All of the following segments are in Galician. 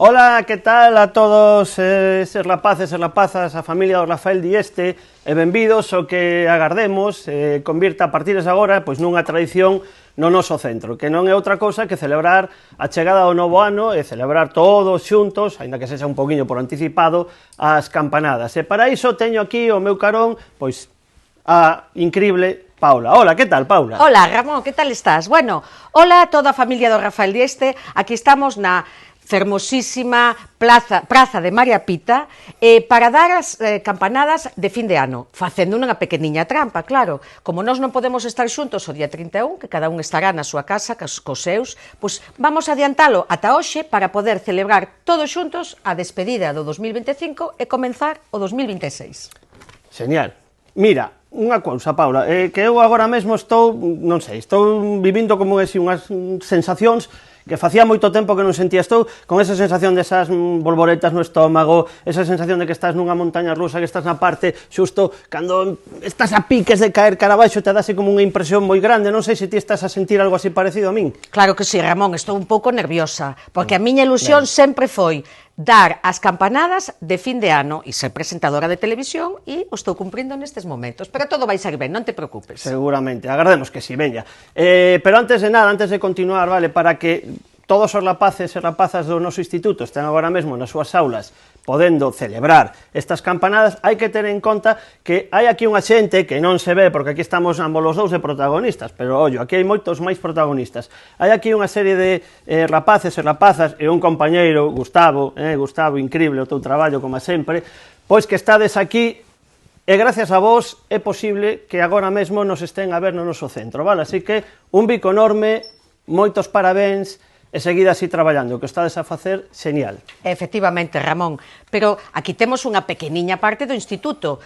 Ola, que tal a todos eses rapaces e rapazas, a familia do Rafael Dieste, e benvidos ao que agardemos convirta a partir de agora pois nunha tradición no noso centro, que non é outra cousa que celebrar a chegada do novo ano e celebrar todos xuntos, aínda que sexa un poquinho por anticipado, as campanadas. E para iso teño aquí o meu carón, pois, a incrible Paula. Hola, que tal, Paula? Hola, Ramón, que tal estás? Bueno, hola a toda a familia do Rafael Dieste, aquí estamos na fermosísima praza de María Pita para dar as campanadas de fin de ano, facendo unha pequeniña trampa, claro. Como nós non podemos estar xuntos o día 31, que cada un estará na súa casa, cos seus, pois vamos adiantalo ata hoxe para poder celebrar todos xuntos a despedida do 2025 e comenzar o 2026. Genial. Mira, unha cousa, Paula, que eu agora mesmo estou, non sei, estou vivindo como unhas sensacións que facía moito tempo que non sentía. Estou con esa sensación desas bolboretas no estómago, esa sensación de que estás nunha montaña rusa, que estás na parte xusto cando estás a piques de caer cara abaixo, te dá así como unha impresión moi grande. Non sei se ti estás a sentir algo así parecido a min. Claro que sí, Ramón, estou un pouco nerviosa, porque a miña ilusión sempre foi dar as campanadas de fin de ano e ser presentadora de televisión e o estou cumprindo nestes momentos, pero todo vai ser ben, non te preocupes. Seguramente, agardemos que si, veña. Pero antes de nada, antes de continuar, vale, para que todos os rapaces e rapazas do noso instituto estén agora mesmo nas súas aulas podendo celebrar estas campanadas, hai que ter en conta que hai aquí unha xente que non se ve, porque aquí estamos ambos os dous de protagonistas, pero, ollo, aquí hai moitos máis protagonistas. Hai aquí unha serie de rapaces e rapazas e un compañeiro, Gustavo, incrible o teu traballo, como sempre, pois que estades aquí e gracias a vos é posible que agora mesmo nos estén a ver no noso centro, vale? Así que un bico enorme, moitos parabéns, e seguir así traballando, que o estades a facer genial. Efectivamente, Ramón, pero aquí temos unha pequeniña parte do instituto.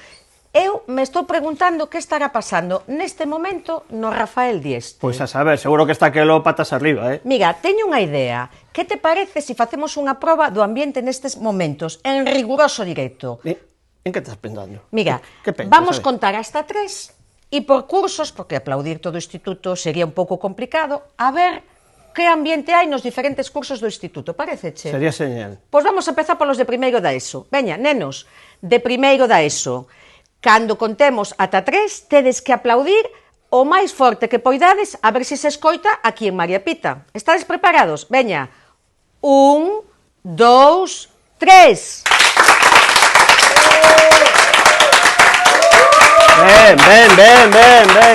Eu me estou preguntando que estará pasando neste momento no Rafael Dieste. Pois a saber, seguro que está aquelo patas arriba, Mira, teño unha idea. Que te parece se facemos unha proba do ambiente nestes momentos, en riguroso directo? En que estás pensando? Mira, que pensas, vamos contar hasta 3 e por cursos, porque aplaudir todo o instituto sería un pouco complicado, a ver que ambiente hai nos diferentes cursos do instituto, pareceche? Sería señal. Pois vamos a empezar polos de primeiro da ESO. Veña, nenos, de primeiro da ESO. Cando contemos ata 3, tedes que aplaudir o máis forte que poidades a ver se escoita aquí en María Pita. Estades preparados? Veña, 1, 2, 3. Ben.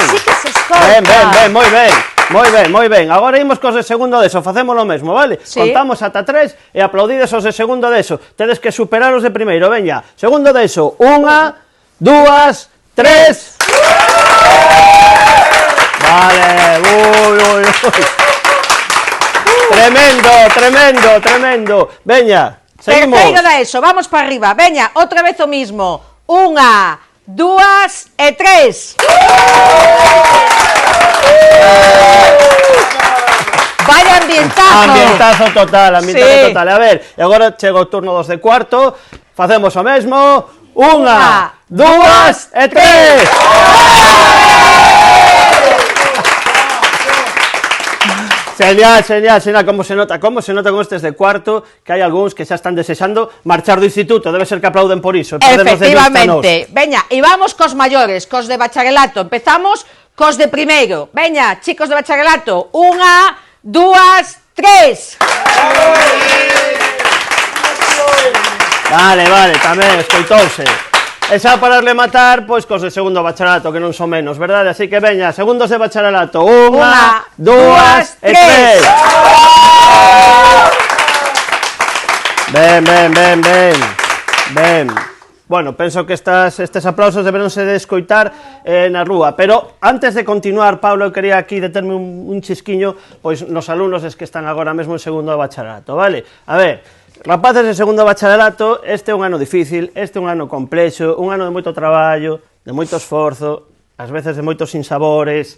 Sí que se escoita. Ben, moi ben. Moi ben. Agora imos cos de segundo de ESO, facemos o mesmo, vale? Sí. Contamos ata 3 e aplaudides os de segundo de ESO. Tedes que superar os de primeiro, veña. Segundo de ESO, 1, 2, 3. Vale, ui. Tremendo. Veña, seguimos. Terceiro da ESO, vamos para arriba. Veña, outra vez o mismo. 1, 2 e 3. Vaya ambientazo. Ambientazo total. Sí. A ver, e agora chega o turno dos de cuarto. Facemos o mesmo. 1, 2 e 3. Señal, como se nota con estes de cuarto, que hai algúns que xa están desexando marchar do instituto, debe ser que aplauden por iso. Efectivamente. Veña, e vamos cos maiores, cos de bacharelato. Empezamos cos de primeiro. Veña, chicos de bacharelato, 1, 2, 3. Vale, tamén, escoitouse. E xa para rematar, pois cos de segundo bacharelato, que non son menos, verdade? Así que veña, segundos de bacharelato, 1, 2 e 3. Ben. Bueno, penso que estes aplausos deberonse de escoitar na rúa, pero antes de continuar, Pablo, eu quería aquí determe un chisquiño pois nos alumnos que están agora mesmo en segundo de bacharelato, vale? A ver, rapaces de segundo de bacharelato, este é un ano difícil, este é un ano complexo, un ano de moito traballo, de moito esforzo, ás veces de moitos sinsabores,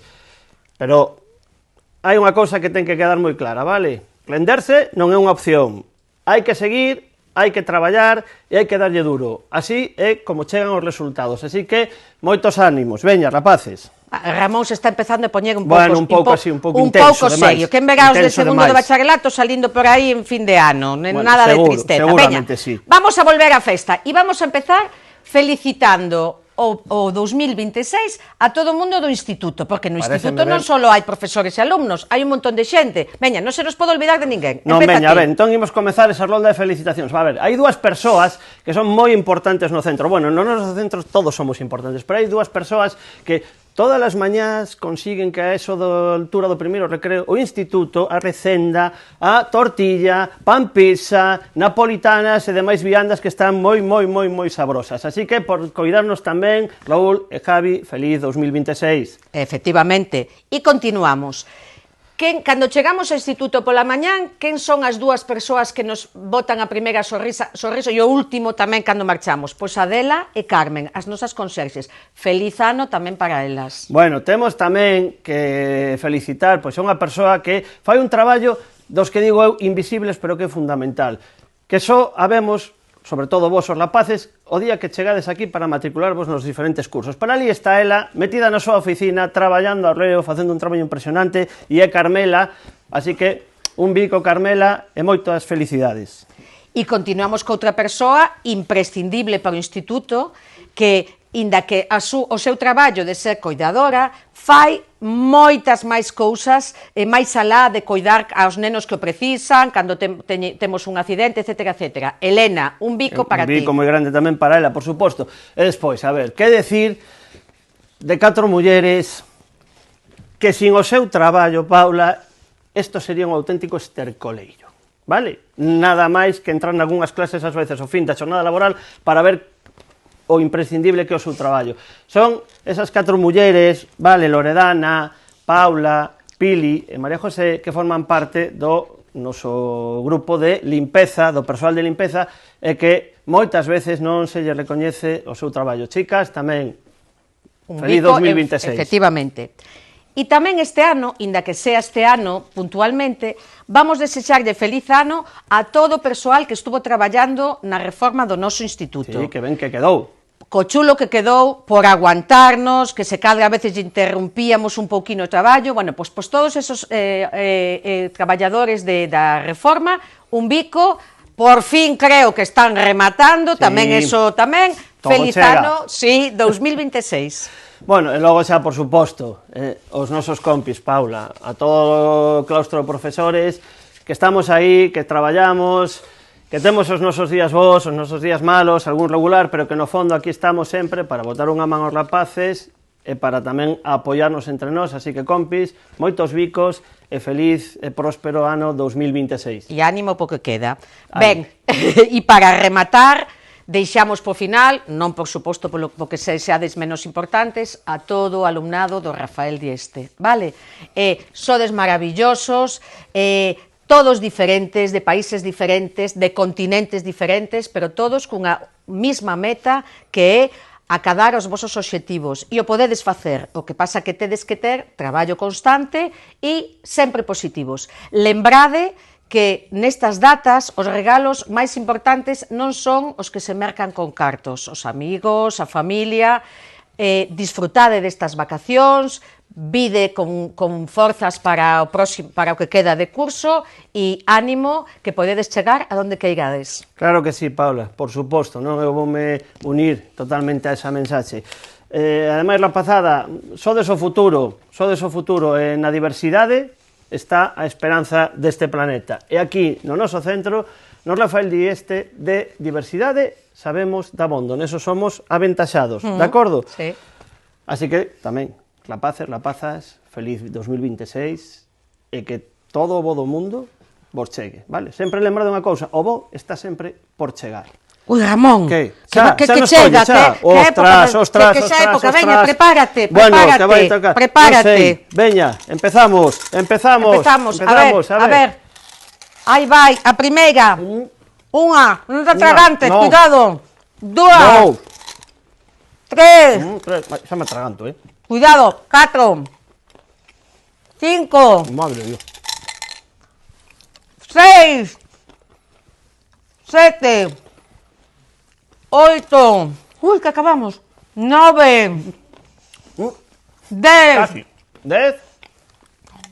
pero hai unha cousa que ten que quedar moi clara, vale? Renderse non é unha opción, hai que seguir, hai que traballar e hai que darlle duro. Así é como chegan os resultados. Así que, moitos ánimos. Veña, rapaces. Ramón se está empezando a poñer un pouco así, un pouco intenso, serio. Quen verá os de segundo de bacharelato salindo por aí en fin de ano, nada de tristeza. Seguramente sí. Vamos a volver á festa e vamos a empezar felicitando o 2026 a todo o mundo do instituto, porque no instituto non só hai profesores e alumnos, hai un montón de xente. Veña, non se nos pode olvidar de ninguén. Non, veña, a ver, entón imos comezar esa rolda de felicitacións. A ver, hai dúas persoas que son moi importantes no centro. Bueno, no nosos centros todos somos importantes, pero hai dúas persoas que todas as mañás consiguen que a eso da altura do primeiro recreo o instituto, a recenda, a tortilla, pan pizza, napolitanas e demais viandas que están moi sabrosas. Así que, por coidarnos tamén, Raúl e Javi, feliz 2026. Efectivamente. E continuamos. Cando chegamos ao instituto pola mañán, quen son as dúas persoas que nos botan a primeira sorriso e o último tamén cando marchamos? Pois Adela e Carmen, as nosas conserxes. Feliz ano tamén para elas. Bueno, temos tamén que felicitar pois a unha persoa que fai un traballo dos que digo eu invisibles, pero que é fundamental. Que só habemos, sobre todo vos os rapaces, o día que chegades aquí para matricularvos nos diferentes cursos. Para ali está ela, metida na súa oficina, traballando ao reo, facendo un traballo impresionante, e é Carmela, así que un bico, Carmela, e moitas felicidades. E continuamos co outra persoa imprescindible para o instituto, que, inda que o seu traballo de ser coidadora, fai moitas máis cousas, máis alá de coidar aos nenos que o precisan, cando temos un accidente, etcétera, etcétera. Elena, un bico para ti. Un bico moi grande tamén para ela, por suposto. E despois, a ver, que decir de 4 mulleres que sin o seu traballo, Paula, isto sería un auténtico estercoleiro, vale? Nada máis que entrar nalgúnas clases ás veces ao fin da xornada laboral para ver o imprescindible que é o seu traballo. Son esas 4 mulleres, vale, Loredana, Paula, Pili e María José, que forman parte do noso grupo de limpeza, do persoal de limpeza, e que moitas veces non se lle recoñece o seu traballo. Chicas, tamén, feliz 2026. Efectivamente. E tamén este ano, inda que sea este ano puntualmente, vamos desexarlle feliz ano a todo o persoal que estuvo traballando na reforma do noso instituto. Sí, que ben que quedou. Co chulo que quedou por aguantarnos, que se cadra a veces interrumpíamos un pouquinho o traballo, bueno, pois todos esos traballadores da reforma, un bico, por fin creo que están rematando, sí, tamén eso tamén, feliz ano, sí, 2026. Bueno, e logo xa, por suposto, os nosos compis, Paula, a todo o claustro de profesores, que estamos aí, que traballamos, que temos os nosos días bons, os nosos días malos, algún regular, pero que no fondo aquí estamos sempre para botar unha man aos rapaces e para tamén apoiarnos entre nós, así que compis, moitos bicos e feliz e próspero ano 2026. E ánimo po que queda. Ben, e para rematar, deixamos po final, non por suposto porque seades menos importantes, a todo o alumnado do Rafael Dieste, vale? Sodes maravillosos, todos diferentes, de países diferentes, de continentes diferentes, pero todos cunha mesma meta que é acadar os vosos obxectivos e o podedes facer. O que pasa que tedes que ter traballo constante e sempre positivos. Lembrade que nestas datas os regalos máis importantes non son os que se mercan con cartos, os amigos, a familia. Disfrutade destas vacacións, vide con forzas para o que queda de curso e ánimo que podedes chegar a donde queirades. Claro que sí, Paula, por suposto, non? Eu voume unir totalmente a esa mensaxe. Ademais, rapazada, sodes o futuro, e na diversidade está a esperanza deste planeta. E aquí, no noso centro, no Rafael Dieste, de diversidade sabemos dabondo, neso somos aventaxados, de acordo? Sí. Así que, tamén, rapaces, rapazas, feliz 2026 e que todo o bo do mundo vos chegue, vale? Sempre lembrade unha cousa, o bo está sempre por chegar. Ui, Ramón, que chega, que chega, ostras, que xa época, veña, prepárate, veña, empezamos, a ver, aí vai, a primeira, unha, non te atragantes, cuidado, dúas, tres, xa me atraganto, cuidado, 4, 5, madre Dios, 6, 7, 8, uy, que acabamos, 9, 10, casi. 10,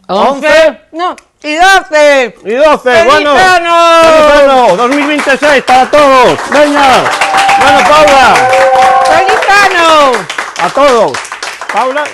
11, no, y 12. y 12. ¡Feliz Bueno, año! ¡Feliz año 2026 para todos! ¡Venga! Bueno, Paula, ¡Feliz año! a todos. Paula.